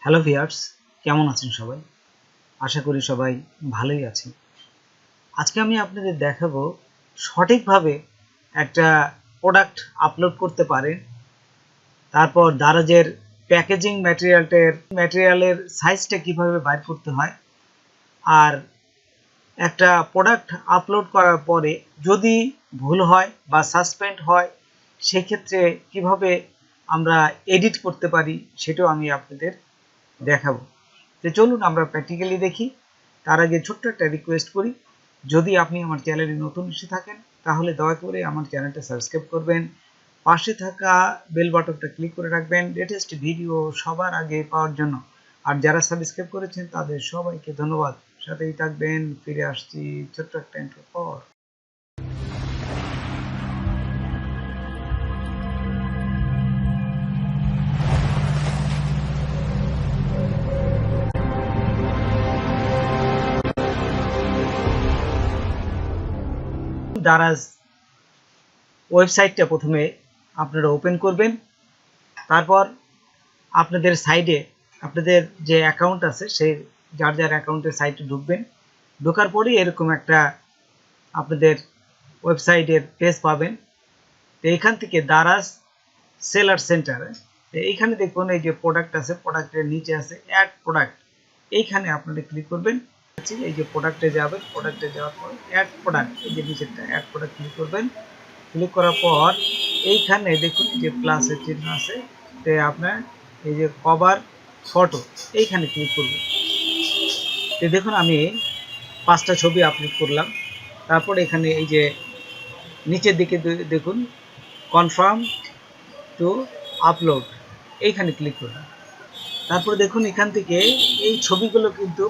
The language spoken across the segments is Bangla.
হ্যালো ভিউয়ার্স, কেমন আছেন সবাই? আশা করি সবাই ভালোই আছেন। আজকে আমি আপনাদের দেখাবো সঠিকভাবে একটা প্রোডাক্ট আপলোড করতে পারেন। তারপর দারাজের প্যাকেজিং ম্যাটেরিয়ালের সাইজটা কিভাবে বাইর করতে হয়, আর একটা প্রোডাক্ট আপলোড করার পরে যদি ভুল হয় বা সাসপেন্ড হয় সেক্ষেত্রে কিভাবে আমরা এডিট করতে পারি সেটাও আমি আপনাদের দেখাবো। তো চলুন আমরা প্র্যাকটিক্যালি দেখি। তার আগে ছোট্ট একটা রিকোয়েস্ট করি, যদি আপনি আমার চ্যানেলে নতুন এসে থাকেন তাহলে দয়া করে আমার চ্যানেলটা সাবস্ক্রাইব করবেন, পাশে থাকা বেল বাটনটা ক্লিক করে রাখবেন লেটেস্ট ভিডিও সবার আগে পাওয়ার জন্য। আর যারা সাবস্ক্রাইব করেছেন তাদের সবাইকে ধন্যবাদ। সাথেই থাকবেন, ফিরে আসছি ছোট্ট একটা ইন্ট্রো পর। দারাজ ওয়েবসাইটটা প্রথমে আপনারা ওপেন করবেন। তারপর আপনাদের সাইডে আপনাদের যে অ্যাকাউন্ট আছে সেই যার অ্যাকাউন্টের সাইটে ঢুকবেন। ঢোকার পরেই এরকম একটা আপনাদের ওয়েবসাইটের পেজ পাবেন। তো এইখান থেকে দারাজ সেলার সেন্টার, এইখানে দেখুন এই যে প্রোডাক্ট আছে, প্রোডাক্টের নিচে আছে অ্যাড প্রোডাক্ট, এইখানে আপনারা ক্লিক করবেন। এই যে প্রোডাক্টে যাবেন, প্রোডাক্টে যাওয়ার পর অ্যাড প্রোডাক্ট, এই যে নিচেরটা অ্যাড প্রোডাক্ট ক্লিক করবেন। ক্লিক করার পর এইখানে দেখুন যে প্লাসের চিহ্ন আছে, তো আপনার এই যে কভার ফটো এইখানে ক্লিক করবেন। তো দেখুন আমি 5টা ছবি আপলোড করলাম। তারপর এখানে এই যে নিচের দিকে দেখুন কনফার্ম টু আপলোড, এইখানে ক্লিক করলাম। তারপর দেখুন এখান থেকে এই ছবিগুলো কিন্তু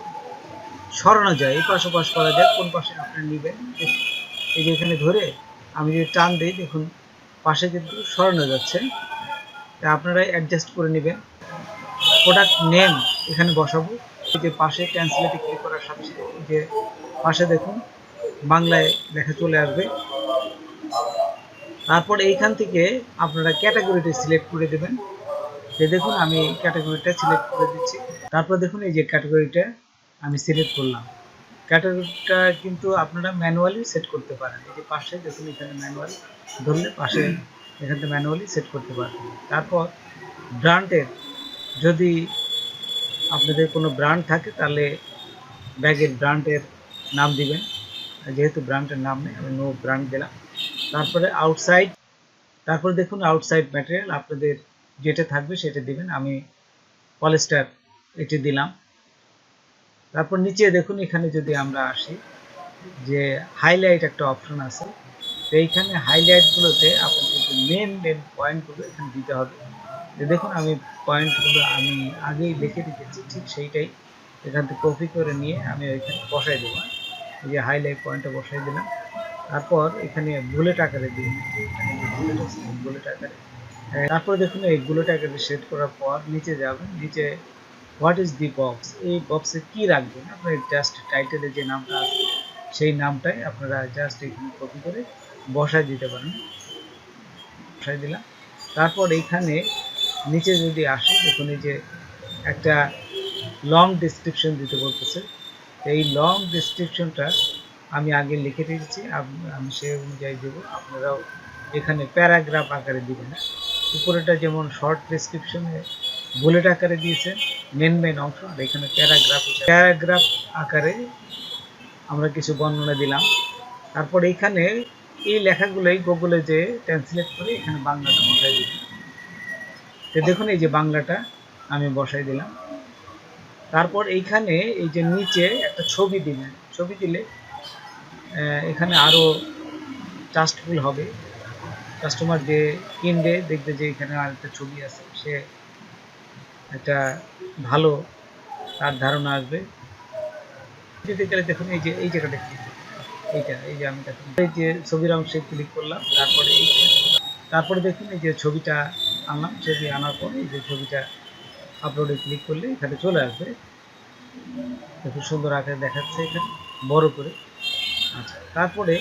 সরানো যায়, এই পাশ ওপাশ করা যায়, কোন পাশে আপনারা নেবেন। এই যে এখানে ধরে আমি যদি টান দিই দেখুন পাশে কিন্তু সরানো যাচ্ছে, আপনারা অ্যাডজাস্ট করে নেবেন। প্রোডাক্ট নেম এখানে বসাবো, এই যে পাশে ট্রান্সলেটে ক্লিক করার সাথে সাথে এই যে পাশে দেখুন বাংলায় লেখা চলে আসবে। তারপর এইখান থেকে আপনারা ক্যাটাগরিটা সিলেক্ট করে দেবেন। যে দেখুন আমি ক্যাটাগরিটা সিলেক্ট করে দিচ্ছি। তারপর দেখুন এই যে ক্যাটাগরিটা আমি সিলেক্ট করলাম। ক্যাটাগরিটা কিন্তু আপনারা ম্যানুয়ালি সেট করতে পারেন। এই যে পাশে দেখুন এখানে ম্যানুয়ালি ধরলে পাশে এখানে ম্যানুয়ালি সেট করতে পারবেন। তারপর ব্র্যান্ডের, যদি আপনাদের কোনো ব্র্যান্ড থাকে তাহলে ব্যাগের ব্র্যান্ডের নাম দিবেন, যেহেতু ব্র্যান্ডের নাম নেই আমি নো ব্র্যান্ড দিলাম। তারপরে আউটসাইড, তারপরে দেখুন আউটসাইড ম্যাটেরিয়াল আপনাদের যেটা থাকবে সেটা দিবেন, আমি পলিস্টার এটি দিলাম। তারপর নিচে দেখুন এখানে যদি আমরা আসি যে হাইলাইট একটা অপশন আছে, তো এইখানে হাইলাইটগুলোতে আপনাদের যে মেন পয়েন্টগুলো এখানে দিতে হবে। তো দেখুন আমি পয়েন্টগুলো আমি আগেই লিখে রেখেছি, ঠিক সেইটাই এখান থেকে কপি করে নিয়ে আমি ওইখানে বসাই দেবো। এই যে হাইলাইট পয়েন্টটা বসাই দিলাম। তারপর এখানে বুলেট আকারে দিন, এখানে বুলেট আছে বুলেট আকারে। তারপর দেখুন এই বুলেট আকারে সেট করার পর নিচে যাবেন, নিচে হোয়াট ইজ দি বক্স, এই বক্সে কি রাখবেন আপনার জাস্ট টাইটেলে যে নামটা আছে সেই নামটাই আপনারা জাস্ট এখানে কপি করে বসায় দিতে পারেন। বসাই দিলাম। তারপর এইখানে নিচে যদি আসে দেখুন এই যে একটা লং ডেসক্রিপশন দিতে বলতেছে, এই লং ডেসক্রিপশনটা আমি আগে লিখে রেখেছি, আমি সেই অনুযায়ী দেবো। আপনারাও এখানে প্যারাগ্রাফ আকারে দিবেন না। উপরেটা যেমন শর্ট ডেসক্রিপশনে বুলেট আকারে দিয়েছেন মেন অংশ, আর এখানে প্যারাগ্রাফ আকারে আমরা কিছু বর্ণনা দিলাম। তারপর এইখানে এই লেখাগুলোই গুগলে যে ট্রান্সলেট করে এখানে বাংলাটা বসাই দিলাম। তো দেখুন এই যে বাংলাটা আমি বসাই দিলাম। তারপর এইখানে এই যে নিচে একটা ছবি দিবেন, ছবি দিলে এখানে আরও ট্রাস্টফুল হবে। কাস্টমার যে কিনবে দেখবে যে এখানে আর একটা ছবি আছে, সে একটা ভালো তার ধারণা আসবে। দিতে গেলে দেখুন এই যে এই জায়গাটা ক্লিক, এই যে আমি দেখুন এই যে ছবির অংশে ক্লিক করলাম। তারপরে দেখুন এই যে ছবিটা আনলাম, ছবি আনার পর এই যে ছবিটা আপলোডে ক্লিক করলে এখানে চলে আসবে। খুব সুন্দর আকারে দেখাচ্ছে এখানে বড় করে। আচ্ছা, তারপরে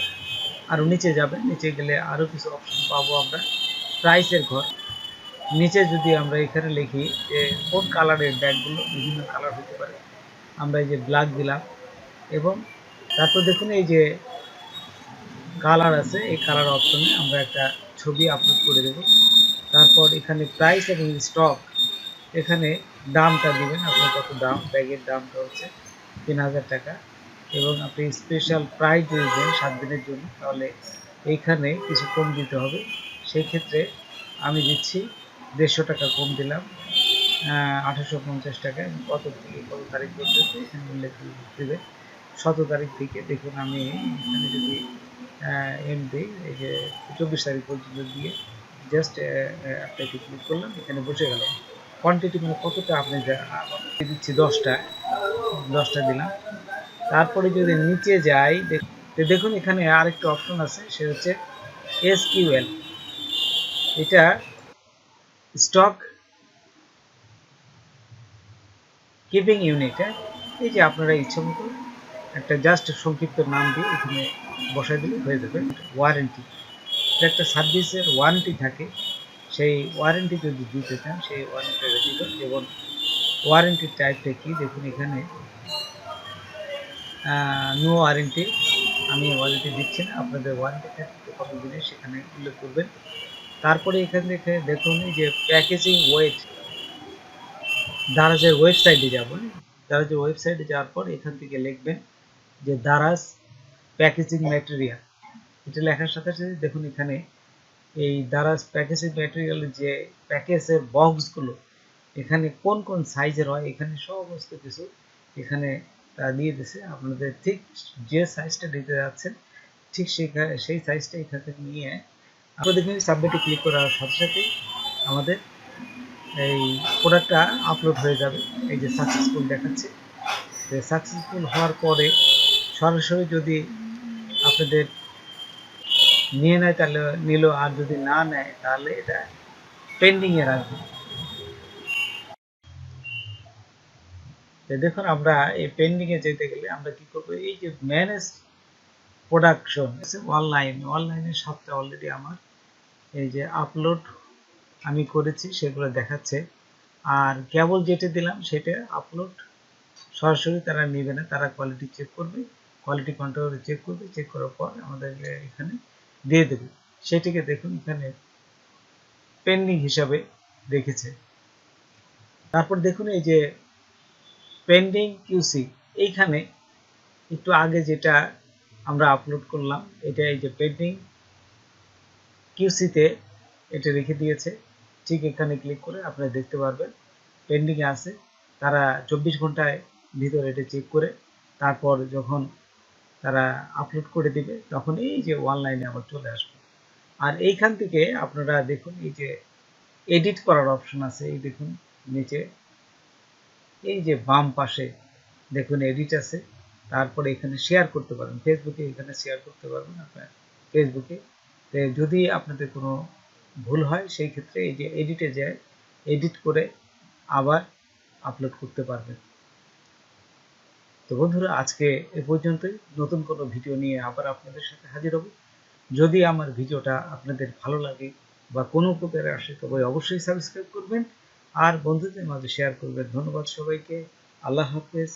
আরও নিচে যাবেন, নিচে গেলে আরও কিছু অপশন পাবো আমরা। প্রাইসের ঘর, নিচে যদি আমরা এখানে লিখি যে কোন কালারের ব্যাগগুলো, বিভিন্ন কালার হতে পারে, আমরা এই যে ব্ল্যাক দিলাম এবং তারপর দেখুন এই যে কালার আছে, এই কালার অপশনে আমরা একটা ছবি আপলোড করে দেব। তারপর এখানে প্রাইস এবং স্টক, এখানে দামটা দিবেন, আপনার কত দাম, ব্যাগের দামটা হচ্ছে 3000 টাকা এবং আপনি স্পেশাল প্রাইস যদি দেন 7 দিনের জন্য তাহলে এইখানে কিছু কম দিতে হবে। সেই ক্ষেত্রে আমি দিচ্ছি 150 টাকা কম দিলাম, 1850 টাকা। কত থেকে কত তারিখ পর্যন্ত এখানে উল্লেখ দেবে, 17 তারিখ থেকে। দেখুন আমি এখানে যদি এন্ড দিই, এই যে 24 তারিখ পর্যন্ত দিয়ে জাস্ট অ্যাপ্লাইতে ক্লিক করলাম, এখানে বসে গেল। কোয়ান্টিটি মানে কতটা আপনি দিচ্ছি, 10টা দিলাম। তারপরে যদি নিচে যাই, দেখুন এখানে আরেকটা অপশন আছে, সে হচ্ছে এসকিউএল। এটা স্টক কিপিং ইউনিট। এই যে আপনারা ইচ্ছা মতো একটা জাস্ট সংক্ষিপ্ত নাম দিয়ে এখানে বসাই দিলে হয়ে যাবে। ওয়ারেন্টি, এটা একটা সার্ভিসের ওয়ারেন্টি থাকে, সেই ওয়ারেন্টি যদি দিতে চান সেই ওয়ারেন্টিটা দিবেন। যেমন ওয়ারেন্টির টাইপটা কি, দেখুন এখানে নো ওয়ারেন্টি, আমি ওয়ারেন্টি দিচ্ছি না, আপনাদের ওয়ারেন্টি থাকতে কত দিনের সেখানে উল্লেখ করবেন। তারপরে এখান থেকে দেখুন এই যে প্যাকেজিং ওয়েট, দারাজের ওয়েবসাইটে যাবেন। দারাজের ওয়েবসাইটে যাওয়ার পর এখান থেকে লিখবেন যে দারাজ প্যাকেজিং ম্যাটেরিয়াল। এটা লেখার সাথে সাথে দেখুন এখানে এই দারাজ প্যাকেজিং ম্যাটেরিয়ালের যে প্যাকেজের বক্সগুলো, এখানে কোন কোন সাইজের হয়, এখানে সমস্ত কিছু এখানে দিয়ে দিছে। আপনাদের ঠিক যে সাইজটা দিতে যাচ্ছেন ঠিক সেই সাইজটা এখান থেকে নিয়ে আপনারা দেখুন সাবমিটে ক্লিক করার সাথে সাথে আমাদের এই প্রোডাক্টটা আপলোড হয়ে যাবে। এই যে সাকসেসফুল দেখাচ্ছে। সাকসেসফুল হওয়ার পরে সরাসরি যদি আপনাদের নিয়ে নেয় তাহলে নিল, আর যদি না নেয় তাহলে এটা পেন্ডিংয়ে রাখবে। দেখুন আমরা এই পেন্ডিংয়ে যেতে গেলে আমরা কি করবো, এই যে ম্যানেজ প্রোডাকশন অনলাইনের সাথে অলরেডি আমার এই যে আপলোড আমি করেছি সেগুলো দেখাচ্ছে। আর কেবল যেটা দিলাম সেটা আপলোড সরাসরি তারা নেবে না, তারা কোয়ালিটি চেক করবে, কোয়ালিটি কন্ট্রোল চেক করবে, চেক করার পর আমাদের এখানে দিয়ে দেবে। সেটিকে দেখুন এখানে পেন্ডিং হিসাবে রেখেছে। তারপর দেখুন এই যে পেন্ডিং কিউসি, এইখানে একটু আগে যেটা আমরা আপলোড করলাম এটা এই যে পেন্ডিং কিউসিতে এটা রেখে দিয়েছে। ঠিক এখানে ক্লিক করে আপনারা দেখতে পারবেন পেন্ডিংয়ে আছে, তারা 24 ঘন্টায় ভিতরে এটা চেক করে তারপর যখন তারা আপলোড করে দিবে তখন এই যে অনলাইনে আবার চলে আসবে। আর এইখান থেকে আপনারা দেখুন এই যে এডিট করার অপশন আছে, এই দেখুন নিচে এই যে বাম পাশে দেখুন এডিট আছে। তারপরে এখানে শেয়ার করতে পারেন ফেসবুকে, এখানে শেয়ার করতে পারবেন আপনার ফেসবুকে। যদি আপনাদের কোনো ভুল হয় সেই ক্ষেত্রে এই যে এডিটে যায় এডিট করে আবার আপলোড করতে পারবেন। তো বন্ধুরা আজকে এ পর্যন্তই, নতুন কোনো ভিডিও নিয়ে আবার আপনাদের সাথে হাজির হব। যদি আমার ভিডিওটা আপনাদের ভালো লাগে বা কোনো উপকারে আসে তবে অবশ্যই সাবস্ক্রাইব করবেন আর বন্ধুদের মাঝে শেয়ার করবেন। ধন্যবাদ সবাইকে, আল্লাহ হাফেজ।